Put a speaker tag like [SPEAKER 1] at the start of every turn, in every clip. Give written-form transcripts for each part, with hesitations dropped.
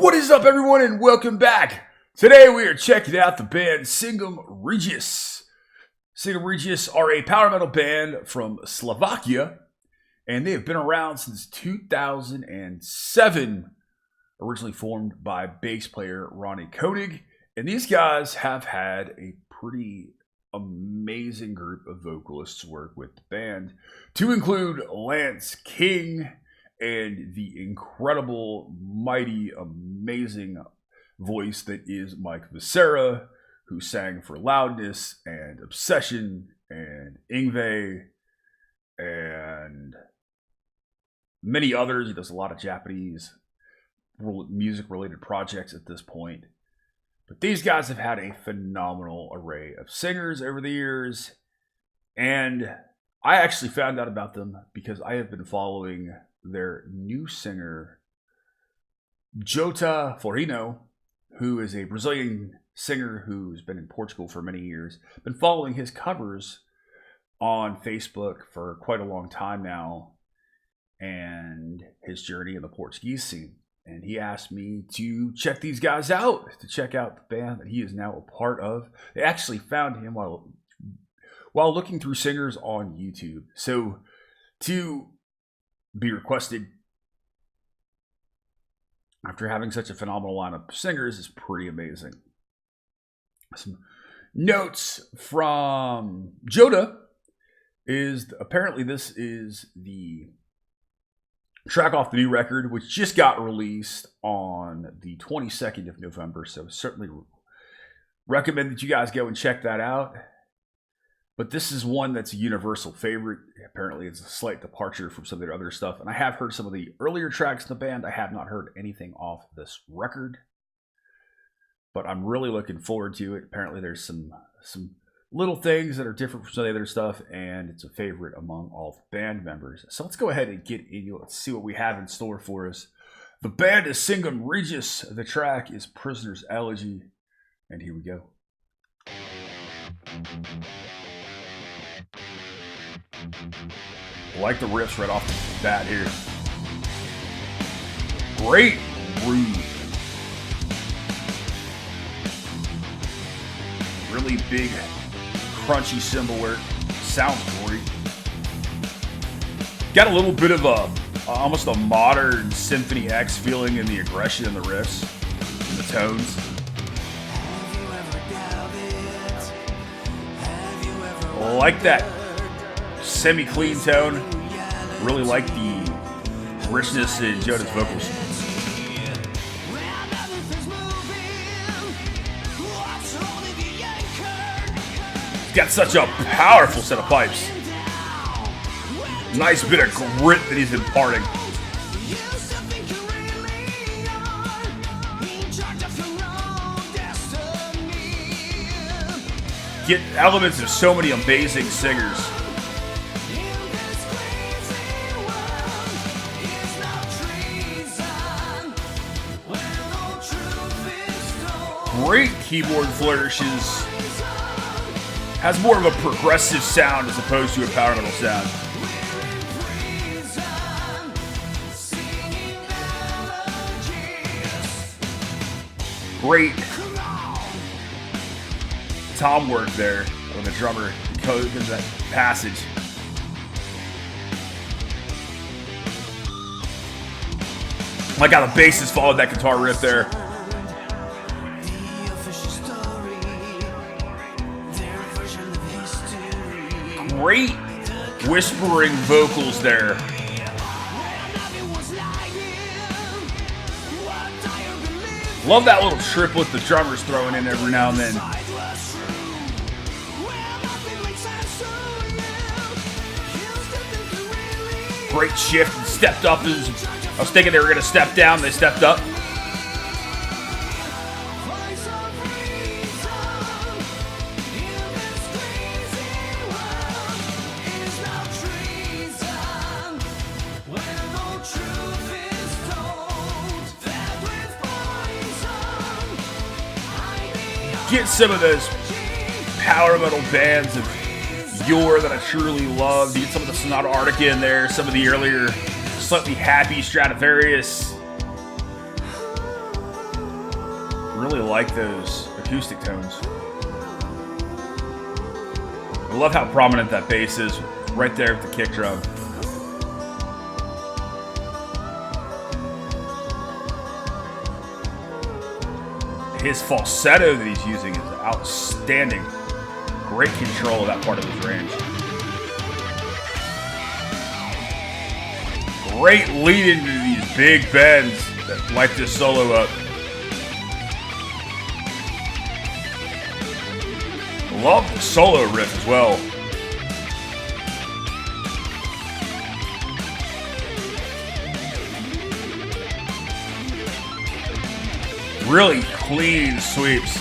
[SPEAKER 1] What is up, everyone, and welcome back. Today we are checking out the band Singum Regis. Singum Regis are a power metal band from Slovakia, and they have been around since 2007. Originally formed by bass player Ronnie Koenig, and these guys have had a pretty amazing group of vocalists work with the band, to include Lance King and the incredible, mighty, amazing voice that is Mike Becerra, who sang for Loudness and Obsession and Ingve and many others. He does a lot of Japanese music-related projects at this point. But these guys have had a phenomenal array of singers over the years, and I actually found out about them because I have been following their new singer, Jota Forino, who is a Brazilian singer who's been in Portugal for many years. Been following his covers on Facebook for quite a long time now, and his journey in the Portuguese scene. And he asked me to check these guys out, to check out the band that he is now a part of. They actually found him while looking through singers on YouTube. So to be requested after having such a phenomenal lineup of singers is pretty amazing. Some notes from Jota is apparently this is the track off the new record, which just got released on the 22nd of November. So certainly recommend that you guys go and check that out. But this is one that's a universal favorite. Apparently it's a slight departure from some of their other stuff. And I have heard some of the earlier tracks in the band. I have not heard anything off this record, but I'm really looking forward to it. Apparently there's some little things that are different from some of the other stuff, and it's a favorite among all the band members. So let's go ahead and get into it. Let's see what we have in store for us. The band is Singum Regis. The track is Prisoner's Elegy, and here we go. I like the riffs right off the bat here. Great groove. Really big, crunchy cymbal work. Sounds great. Got a little bit of almost a modern Symphony X feeling in the aggression and the riffs and the tones. Like that semi-clean tone. Really like the richness in Jota's vocals. He's got such a powerful set of pipes. Nice bit of grit that he's imparting. Get elements of so many amazing singers. Great keyboard flourishes. Has more of a progressive sound as opposed to a power metal sound. Great tom work there when the drummer goes into that passage. Like how the bassist followed that guitar riff there. Great whispering vocals there. Love that little triplet the drummer's throwing in every now and then. Great shift and stepped up. I was thinking they were going to step down. They stepped up. Get some of those power metal bands of yore that I truly love. You get some of the Sonata Arctica in there, some of the earlier slightly happy Stradivarius. really like those acoustic tones. I love how prominent that bass is right there with the kick drum. His falsetto that he's using is outstanding. Great control of that part of his range. Great lead into these big bends that light this solo up. Love the solo riff as well. Really clean sweeps.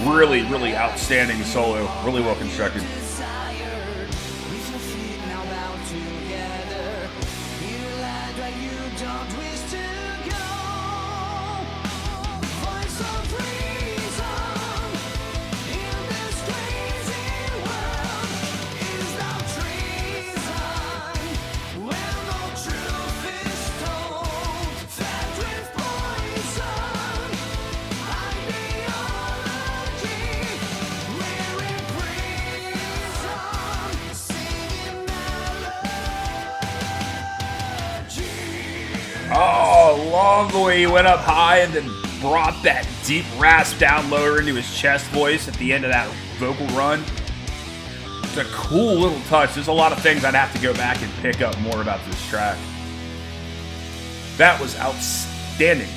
[SPEAKER 1] Really, really outstanding solo. Really well constructed. Oh, love the way he went up high and then brought that deep rasp down lower into his chest voice at the end of that vocal run. It's a cool little touch. There's a lot of things I'd have to go back and pick up more about this track. That was outstanding.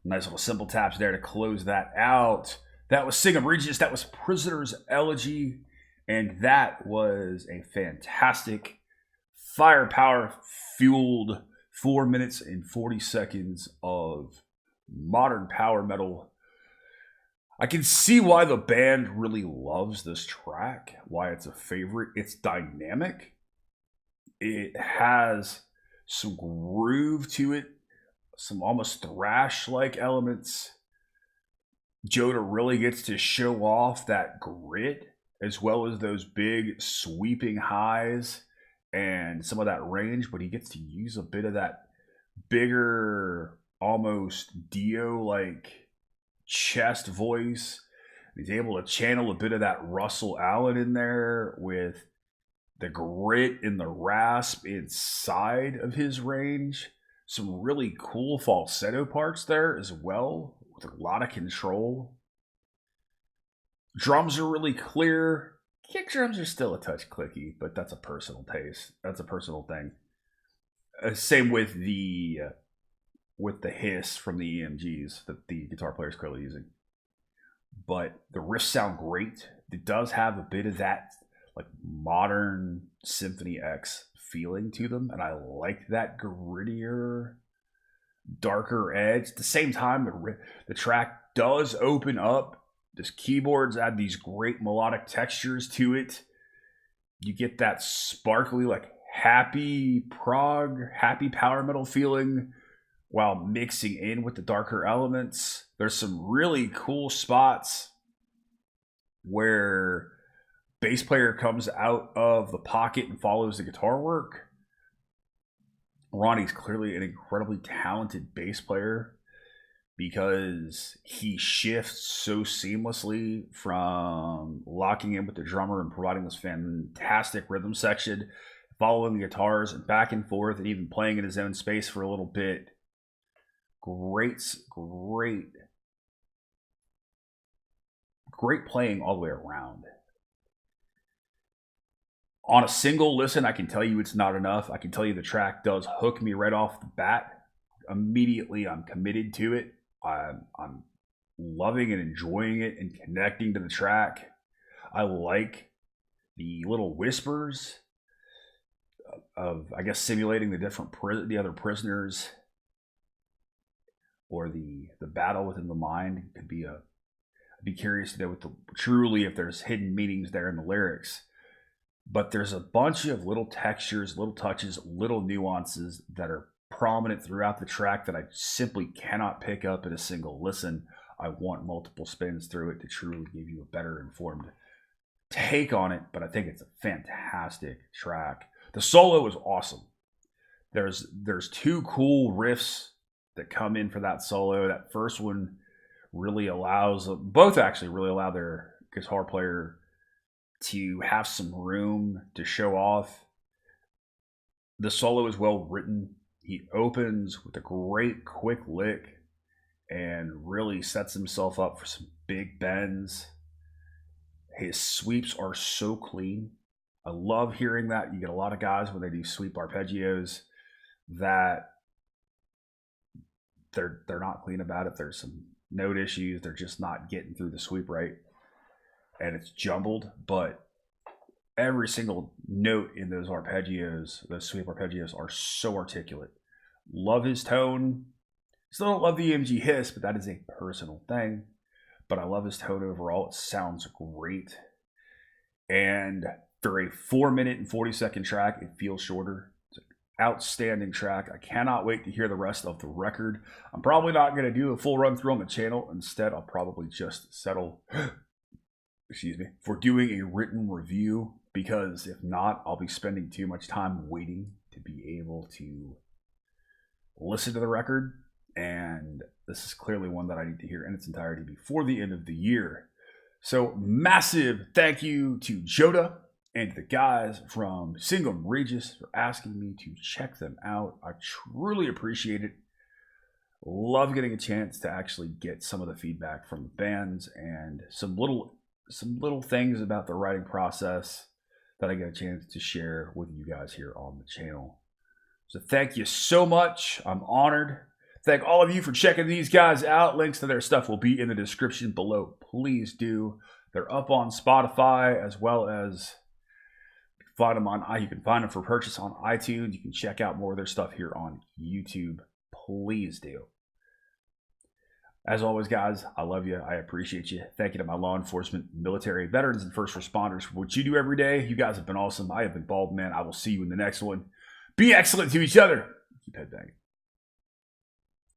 [SPEAKER 1] Nice little simple taps there to close that out. That was Singum Regis. That was Prisoner's Elegy. And that was a fantastic firepower-fueled 4 minutes and 40 seconds of modern power metal. I can see why the band really loves this track, why it's a favorite. It's dynamic. It has some groove to it, some almost thrash-like elements. Joda really gets to show off that grit as well as those big sweeping highs and some of that range, but he gets to use a bit of that bigger, almost Dio-like chest voice. He's able to channel a bit of that Russell Allen in there with the grit and the rasp inside of his range. Some really cool falsetto parts there as well, with a lot of control. Drums are really clear. Kick drums are still a touch clicky, but that's a personal taste. That's a personal thing. Same with the hiss from the EMGs that the guitar player is clearly using. But the riffs sound great. It does have a bit of that like modern Symphony X feeling to them, and I like that grittier, darker edge. At the same time, the track does open up. These keyboards add these great melodic textures to it. You get that sparkly, like happy prog, happy power metal feeling while mixing in with the darker elements. There's some really cool spots where bass player comes out of the pocket and follows the guitar work. Ronnie's clearly an incredibly talented bass player because he shifts so seamlessly from locking in with the drummer and providing this fantastic rhythm section, following the guitars and back and forth, and even playing in his own space for a little bit. Great playing all the way around. On a single listen, I can tell you it's not enough. I can tell you the track does hook me right off the bat. Immediately, I'm committed to it. I'm loving and enjoying it and connecting to the track. I like the little whispers of, I guess, simulating the other prisoners, or the battle within the mind. Could be I'd be curious to know truly if there's hidden meanings there in the lyrics. But there's a bunch of little textures, little touches, little nuances that are prominent throughout the track that I simply cannot pick up in a single listen. I want multiple spins through it to truly give you a better informed take on it, but I think it's a fantastic track. The solo is awesome. There's two cool riffs that come in for that solo. That first one really allows, both actually really allow their guitar player to have some room to show off. The solo is well written. He opens with a great quick lick and really sets himself up for some big bends. His sweeps are so clean. I love hearing that. You get a lot of guys when they do sweep arpeggios that they're not clean about it. There's some note issues. They're just not getting through the sweep right. And it's jumbled, but every single note in those arpeggios, those sweep arpeggios, are so articulate. Love his tone. Still don't love the EMG hiss, but that is a personal thing. But I love his tone overall. It sounds great. And for a 4-minute and 40-second track, it feels shorter. It's an outstanding track. I cannot wait to hear the rest of the record. I'm probably not going to do a full run through on the channel. Instead, I'll probably just settle for doing a written review, because if not, I'll be spending too much time waiting to be able to listen to the record. And this is clearly one that I need to hear in its entirety before the end of the year. So massive thank you to Joda and the guys from Singum Regis for asking me to check them out. I truly appreciate it. Love getting a chance to actually get some of the feedback from the bands and some little things about the writing process that I get a chance to share with you guys here on the channel. So thank you so much. I'm honored. Thank all of you for checking these guys out. Links to their stuff will be in the description below. Please do. They're up on Spotify, as well as you can find them for purchase on iTunes. You can check out more of their stuff here on YouTube. Please do. As always, guys, I love you. I appreciate you. Thank you to my law enforcement, military, veterans, and first responders for what you do every day. You guys have been awesome. I have been Baldman. I will see you in the next one. Be excellent to each other. Keep headbanging.